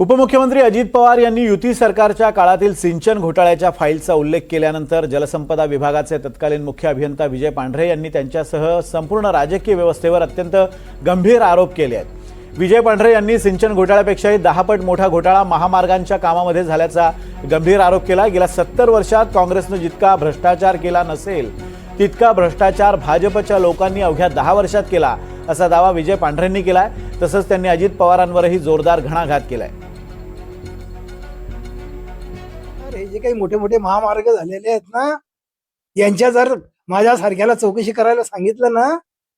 उपमुख्यमंत्री अजित पवार यांनी युती सरकारच्या काळातील सिंचन घोटाळ्याच्या फाईलचा उल्लेख केल्यानंतर जलसंपदा विभागाचे तत्कालीन मुख्य अभियंता विजय पांढरे यांनी त्यांच्यासह संपूर्ण राजकीय व्यवस्थेवर अत्यंत गंभीर आरोप केले आहेत। विजय पांढरे यांनी सिंचन घोटाळ्यापेक्षाही 10 पट मोठा घोटाळा महामार्गांच्या कामामध्ये झाल्याचा गंभीर आरोप केला। गेल्या 70 वर्षात काँग्रेसने जितका भ्रष्टाचार केला नसेल तितका भ्रष्टाचार भाजपच्या लोकांनी अवघ्या 10 वर्षात केला असा दावा विजय पांढरेंनी केलाय। तसंच त्यांनी अजित पवारांवरही जोरदार घणाघात केलाय। हे जे काही मोठे मोठे महामार्ग झालेले आहेत ना, यांच्या जर माझ्यासारख्याला चौकशी करायला सांगितलं ना,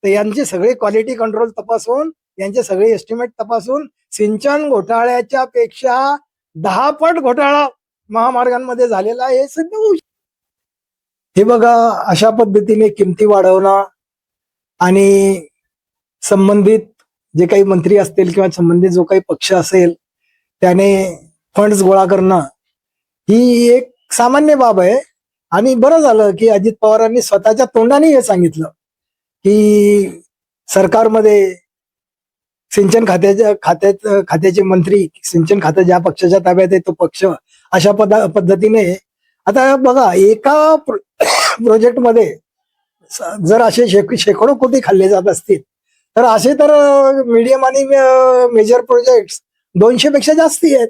तर यांचे सगळे क्वालिटी कंट्रोल तपासून, यांचे सगळे एस्टिमेट तपासून सिंचन घोटाळ्याच्या पेक्षा 10 पट घोटाळा महामार्गांमध्ये झालेला आहे हे सिद्ध होऊ शकतं। हे बघा, अशा पद्धतीने किमती वाढवणं आणि संबंधित जे काही मंत्री असतील किंवा संबंधित जो काही पक्ष असेल त्याने फंड्स गोळा करणं ही एक सामान्य बाब आहे। आणि बरं झालं की अजित पवारांनी स्वतःच्या तोंडाने हे सांगितलं की सरकारमध्ये सिंचन खात्याचे मंत्री, सिंचन खातं ज्या पक्षाच्या ताब्यात आहे तो पक्ष अशा पद्धतीने आता बघा, एका प्रोजेक्टमध्ये जर असे शेकडो कोटी खाल्ले जात असतील तर असे तर मीडियम आणि मेजर प्रोजेक्ट 200 पेक्षा जास्ती आहेत।